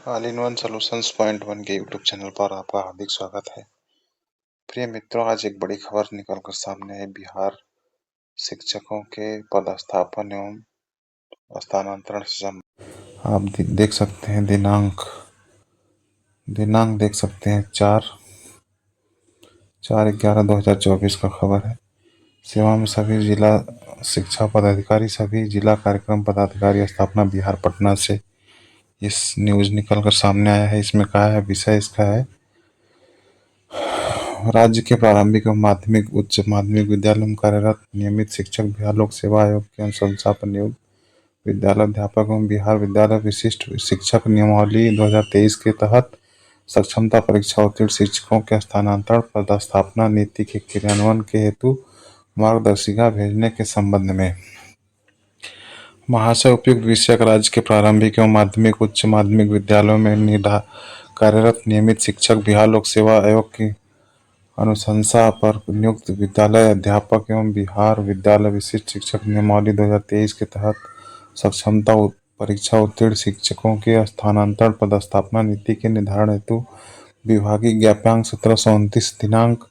All in one solutions point one के YouTube channel पर आपका हार्दिक स्वागत है। प्रिय मित्रों, आज एक बड़ी खबर निकलकर सामने है। बिहार शिक्षकों के पदस्थापन एवं स्थानांतरण से संबंधित आप देख सकते हैं। दिनांक देख सकते हैं 4/11/2024 का खबर है। सेवा में सभी जिला शिक्षा पदाधिकारी, सभी जिला कार्यक्रम पदाधिकारी स्थापना बिहार पटना से इस न्यूज निकलकर सामने आया है। इसमें कहा है, विषय इसका है राज्य के प्रारंभिक एवं माध्यमिक उच्च माध्यमिक विद्यालयों में कार्यरत नियमित शिक्षक बिहार लोक सेवा आयोग के अनुशंसा पर नियुक्त विद्यालय अध्यापक एवं बिहार विद्यालय विशिष्ट शिक्षक नियमावली 2023 के तहत सक्षमता परीक्षा उत्तीर्ण शिक्षकों के स्थानांतरण पदस्थापना नीति के क्रियान्वयन के हेतु मार्गदर्शिका भेजने के संबंध में महाशय, उपयुक्त विषयक राज्य के प्रारंभिक एवं माध्यमिक उच्च माध्यमिक विद्यालयों में कार्यरत नियमित शिक्षक बिहार लोक सेवा आयोग की अनुशंसा पर नियुक्त विद्यालय अध्यापक एवं बिहार विद्यालय विशिष्ट शिक्षक नियमावली 2023 के तहत सक्षमता परीक्षा उत्तीर्ण शिक्षकों के स्थानांतरण पदस्थापना नीति के निर्धारण हेतु विभागीय ज्ञाप्यांक 1729 दिनांक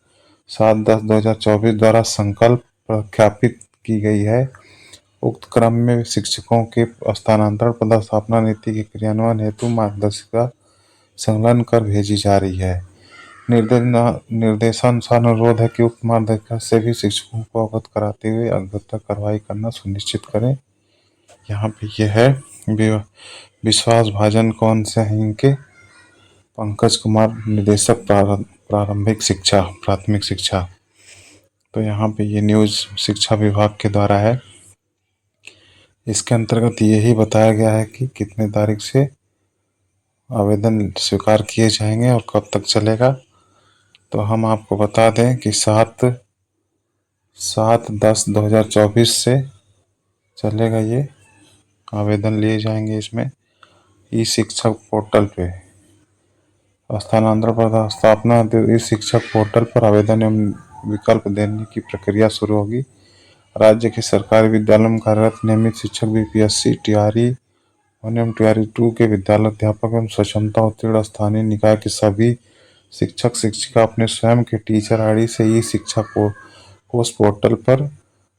7/10/2024 द्वारा संकल्प प्रख्यापित की गई है। उक्त क्रम में शिक्षकों के स्थानांतरण पदस्थापना नीति के क्रियान्वयन हेतु मार्गदर्शिका संकलन कर भेजी जा रही है। निर्देशानुसार अनुरोध है कि उक्त मार्गदर्शिका से भी शिक्षकों को अवगत कराते हुए अग्रतर कार्रवाई करना सुनिश्चित करें। यहाँ पे ये है विश्वास भाजन कौन से हैं इनके, पंकज कुमार निदेशक प्राथमिक शिक्षा। तो यहाँ पे ये न्यूज़ शिक्षा विभाग के द्वारा है। इसके अंतर्गत यही बताया गया है कि कितने तारीख से आवेदन स्वीकार किए जाएंगे और कब तक चलेगा। तो हम आपको बता दें कि 7/10/2024 से चलेगा। ये आवेदन लिए जाएंगे इसमें ई शिक्षक पोर्टल पे स्थानांतरण पदस्थापना ई शिक्षक पोर्टल पर आवेदन एवं विकल्प देने की प्रक्रिया शुरू होगी। राज्य के सरकारी विद्यालयों में कार्यरत नियमित शिक्षक बीपीएससी टीआरई 1 एवं टीआरई 2 के विद्यालय अध्यापक एवं सक्षमता उत्तीर्ण स्थानीय निकाय के सभी शिक्षक शिक्षिका अपने स्वयं के टीचर आईडी से ई शिक्षा कोर्स पोर्टल पर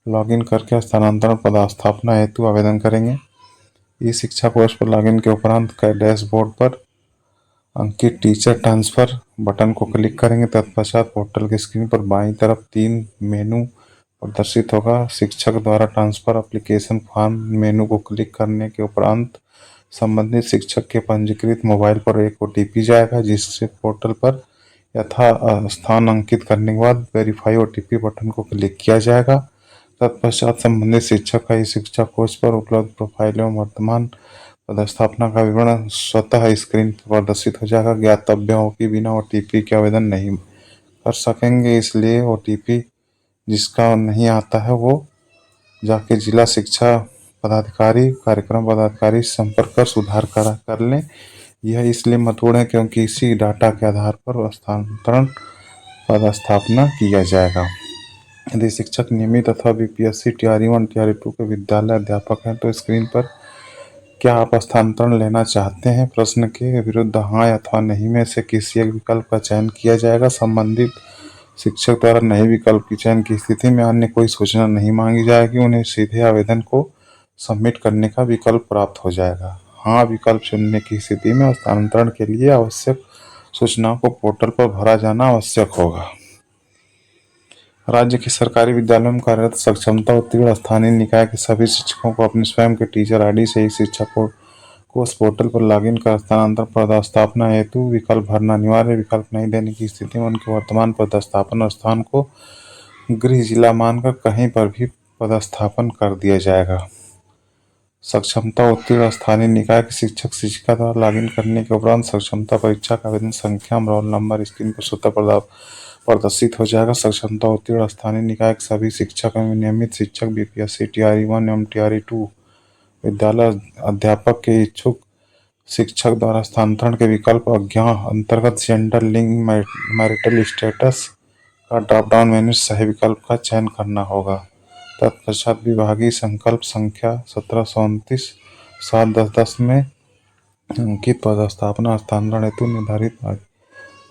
लॉगिन करके स्थानांतरण पदस्थापना हेतु आवेदन करेंगे। ई शिक्षा कोर्स पर लॉगिन के उपरांत डैशबोर्ड पर अंकित टीचर ट्रांसफर बटन को क्लिक करेंगे। तत्पश्चात पोर्टल की स्क्रीन पर बाईं तरफ 3 मेनू प्रदर्शित होगा। शिक्षक द्वारा ट्रांसफर एप्लीकेशन फॉर्म मेनू को क्लिक करने के उपरांत संबंधित शिक्षक के पंजीकृत मोबाइल पर एक ओटीपी जाएगा, जिससे पोर्टल पर यथा स्थान अंकित करने के बाद वेरीफाई ओटीपी बटन को क्लिक किया जाएगा। तत्पश्चात संबंधित शिक्षक का इस शिक्षा कोर्स पर उपलब्ध प्रोफाइल एवं वर्तमान पदस्थापना का विवरण स्वतः स्क्रीन पर प्रदर्शित हो जाएगा। ज्ञातव्य हो कि बिना ओटीपी के आवेदन नहीं कर सकेंगे, इसलिए ओटीपी जिसका नहीं आता है वो जाके जिला शिक्षा पदाधिकारी कार्यक्रम पदाधिकारी से संपर्क कर सुधार कर लें। यह इसलिए महत्वपूर्ण है क्योंकि इसी डाटा के आधार पर स्थानांतरण पदस्थापना किया जाएगा। यदि शिक्षक नियमित अथवा बीपीएससी टीआरई 1 टीआरई 2 के विद्यालय अध्यापक हैं तो स्क्रीन पर क्या आप स्थानांतरण लेना चाहते हैं प्रश्न के विरुद्ध हाँ अथवा नहीं में से किसी एक विकल्प का चयन किया जाएगा। संबंधित शिक्षक द्वारा नए विकल्प की चयन की स्थिति में अन्य कोई सूचना नहीं मांगी जाएगी। उन्हें सीधे आवेदन को सबमिट करने का विकल्प प्राप्त हो जाएगा। हाँ विकल्प चुनने की स्थिति में स्थानांतरण के लिए आवश्यक सूचनाओं को पोर्टल पर भरा जाना आवश्यक होगा। राज्य के सरकारी विद्यालयों में कार्यरत सक्षमता उत्तीर्ण स्थानीय निकाय के सभी शिक्षकों को अपने स्वयं के टीचर आईडी से ही शिक्षा कोर्स पोर्टल पर लॉगिन कर स्थानांतरण पदस्थापना हेतु विकल्प भरना अनिवार्य। विकल्प नहीं देने की स्थिति में उनके वर्तमान पदस्थापन स्थान को गृह जिला मानकर कहीं पर भी पदस्थापन कर दिया जाएगा। सक्षमता उत्तीर्ण स्थानीय निकाय के शिक्षक शिक्षिका द्वारा लॉगिन करने के उपरांत सक्षमता परीक्षा का आवेदन संख्या रोल नंबर स्क्रीन पर स्वतः प्रदर्शित हो जाएगा। सक्षमता उत्तीर्ण स्थानीय निकाय के सभी शिक्षक एवं नियमित शिक्षक बीपीएससी टीआरई 1 एवं टीआरई 2 विद्यालय अध्यापक के इच्छुक शिक्षक द्वारा स्थानांतरण के विकल्प अंतर्गत जेंडर लिंग मैरिटल स्टेटस का ड्रॉप डाउन मेन्यू सही विकल्प का चयन करना होगा। तत्पश्चात विभागीय संकल्प संख्या 1729 7/10/10 में अंकित पदस्थापना स्थानांतरण हेतु निर्धारित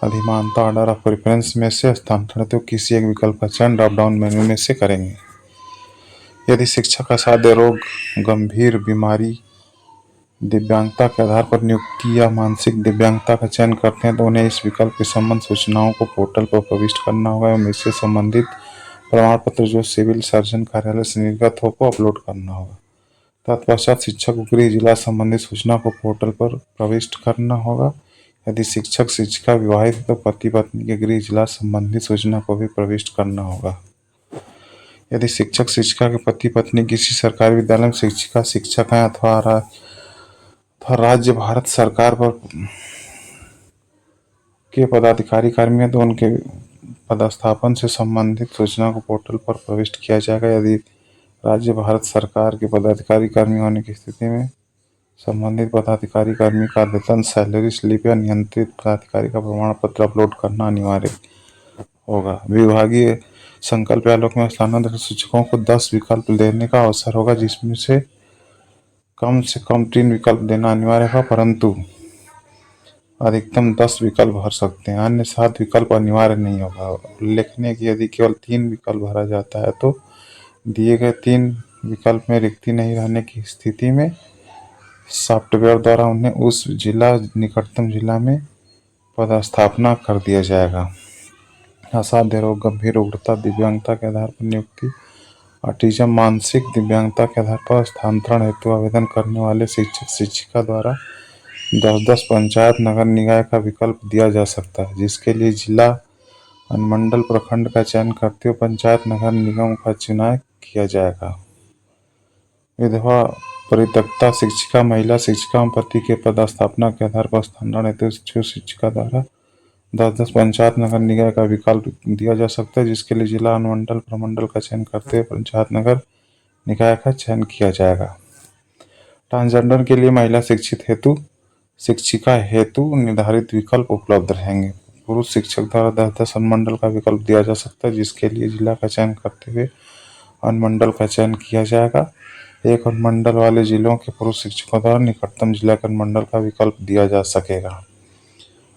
अधिमानता ऑर्डर ऑफ प्रेफरेंस में से स्थानांतरण हेतु किसी एक विकल्प का चयन ड्रॉप डाउन मेन्यू में से करेंगे। यदि शिक्षक असाध्य रोग, गंभीर बीमारी, दिव्यांगता के आधार पर नियुक्ति या मानसिक दिव्यांगता का चयन करते हैं तो उन्हें इस विकल्प के संबंध सूचनाओं को पोर्टल पर प्रविष्ट करना होगा एवं इससे संबंधित प्रमाण पत्र जो सिविल सर्जन कार्यालय से निर्गत हो को अपलोड करना होगा। तत्पश्चात शिक्षक को गृह जिला संबंधित सूचना को पोर्टल पर प्रविष्ट करना होगा। यदि शिक्षक शिक्षिका विवाहित है तो पति पत्नी के गृह जिला संबंधित सूचना को भी प्रविष्ट करना होगा। यदि शिक्षक शिक्षिका के पति पत्नी किसी सरकारी विद्यालय में शिक्षिका शिक्षक हैं अथवा राज्य भारत सरकार पर के पदाधिकारी कर्मी हैं तो उनके पदस्थापन से संबंधित सूचना को पोर्टल पर प्रविष्ट किया जाएगा। यदि राज्य भारत सरकार के पदाधिकारी कर्मी होने की स्थिति में संबंधित पदाधिकारी कर्मी का वेतन, सैलरी स्लिप या नियंत्रित पदाधिकारी का प्रमाण पत्र अपलोड करना अनिवार्य होगा। विभागीय संकल्प आलोक में स्थानांतरित शिक्षकों को 10 विकल्प देने का अवसर होगा, जिसमें से कम 3 विकल्प देना अनिवार्य होगा, परंतु अधिकतम 10 विकल्प भर सकते हैं। अन्य 7 विकल्प अनिवार्य नहीं होगा। उल्लेखनीय है कि यदि केवल 3 विकल्प भरा जाता है तो दिए गए 3 विकल्प में रिक्ति नहीं रहने की स्थिति में सॉफ्टवेयर द्वारा उन्हें उस निकटतम जिला में पदस्थापना कर दिया जाएगा। असाध्य रोग, गंभीर उग्रता, दिव्यांगता के आधार पर नियुक्ति, ऑटिज्म, मानसिक दिव्यांगता के आधार पर स्थानांतरण हेतु आवेदन करने वाले शिक्षक शिक्षिका द्वारा 10-10 पंचायत नगर निकाय का विकल्प दिया जा सकता है, जिसके लिए जिला, अनुमंडल, प्रखंड का चयन करते हुए पंचायत नगर निगम का चुनाव किया जाएगा। विधवा परित्यक्ता शिक्षिका, महिला शिक्षिका एवं पति के पदस्थापना के आधार पर स्थानांतरण हेतु शिक्षिका द्वारा 10-10 पंचायत नगर निकाय का विकल्प दिया जा सकता है, जिसके लिए जिला, अनुमंडल, प्रमंडल का चयन करते हुए पंचायत नगर निकाय का चयन किया जाएगा। ट्रांसजेंडर के लिए महिला शिक्षिका हेतु निर्धारित विकल्प उपलब्ध रहेंगे। पुरुष शिक्षक द्वारा 10-10 अनुमंडल का विकल्प दिया जा सकता है, जिसके लिए जिला का चयन करते हुए अनुमंडल का चयन किया जाएगा। एक अनुमंडल वाले जिलों के पुरुष शिक्षकों द्वारा निकटतम जिला के अनुमंडल का विकल्प दिया जा सकेगा।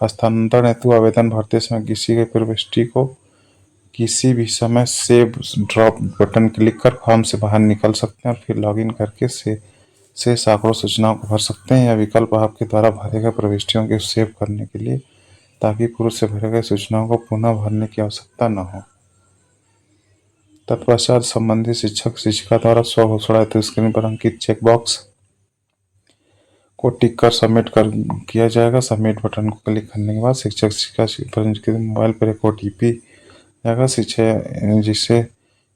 स्थानांतरण हेतु आवेदन भरते समय किसी के प्रविष्टि को किसी भी समय सेव ड्रॉप बटन क्लिक कर फॉर्म से बाहर निकल सकते हैं और फिर लॉगिन करके शेष आंकड़ों सूचनाओं को भर सकते हैं। यह विकल्प आपके द्वारा भरे गए प्रविष्टियों को सेव करने के लिए, ताकि पूर्व से भरे गए सूचनाओं को पुनः भरने की आवश्यकता न हो। तत्पश्चात संबंधित शिक्षक शिक्षिका द्वारा स्वघोषणा हेतु स्क्रीन पर अंकित चेकबॉक्स को टिक कर सबमिट किया जाएगा। सबमिट बटन को क्लिक करने के बाद शिक्षक शिक्षिका के मोबाइल पर एक OTP जाएगा, जिसे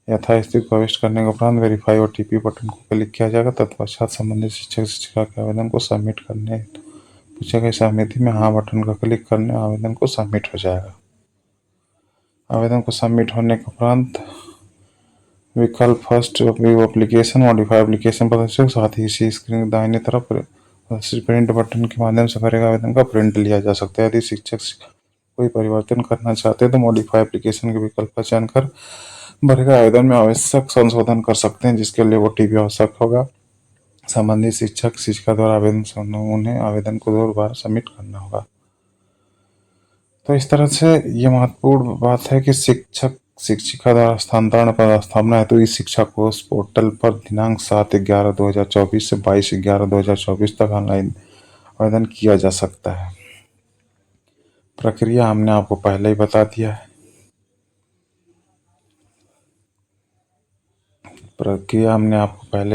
यथास्थिति प्रविष्ट करने के उपरांत वेरीफाई OTP बटन को क्लिक किया जाएगा। तत्पश्चात संबंधित शिक्षक शिक्षिका के आवेदन को सबमिट करने पूछे गए सहमति में हाँ बटन का क्लिक करने आवेदन को सबमिट हो जाएगा। आवेदन को सबमिट होने के उपरांत विकल्प first view application, modify application प्रदर्शित, साथ ही इसी स्क्रीन दाहिने तरफ प्रिंट बटन के माध्यम से भरे गए आवेदन का प्रिंट लिया जा सकता है। यदि शिक्षक कोई परिवर्तन करना चाहते हैं तो मॉडिफाई एप्लीकेशन के विकल्प का चयन कर भरे गए आवेदन में आवश्यक संशोधन कर सकते हैं, जिसके लिए OTP आवश्यक होगा। संबंधित शिक्षक शिक्षिका द्वारा उन्हें आवेदन को 2 बार सबमिट करना होगा। तो इस तरह से ये महत्वपूर्ण बात है कि शिक्षक शिक्षिका द्वारा स्थानांतरण पदस्थापना हेतु इस शिक्षा कोर्स पोर्टल पर दिनांक 7/11/2024 से 22/11/2024 तक ऑनलाइन आवेदन किया जा सकता है। प्रक्रिया हमने आपको पहले ही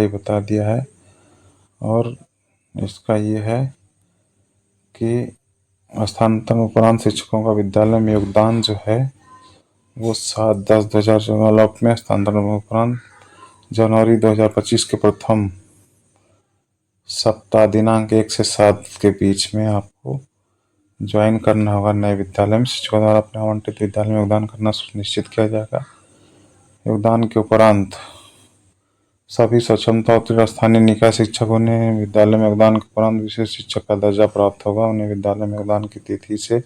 बता दिया है। और इसका ये है कि स्थानांतरण उपरांत शिक्षकों का विद्यालय में योगदान जो है वो 7/10/2014 में स्थानांतरण उपरांत जनवरी 2025 के प्रथम सप्ताह दिनांक 1 से 7 के बीच में आपको ज्वाइन करना होगा नए विद्यालय में। शिक्षकों द्वारा अपने आवंटित विद्यालय में योगदान करना सुनिश्चित किया जाएगा। योगदान के उपरांत सभी सक्षमता उत्तीर्ण स्थानीय निकाय शिक्षकों ने विद्यालय में योगदान के उपरांत विशेष शिक्षक का दर्जा प्राप्त होगा। उन्हें विद्यालय में योगदान की तिथि से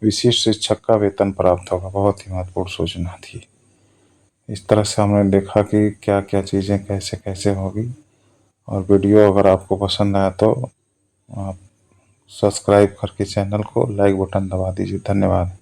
विशिष्ट शिक्षक का वेतन प्राप्त होगा। बहुत ही महत्वपूर्ण सूचना थी। इस तरह से हमने देखा कि क्या क्या चीज़ें कैसे कैसे होगी। और वीडियो अगर आपको पसंद आया तो आप सब्सक्राइब करके चैनल को लाइक बटन दबा दीजिए। धन्यवाद।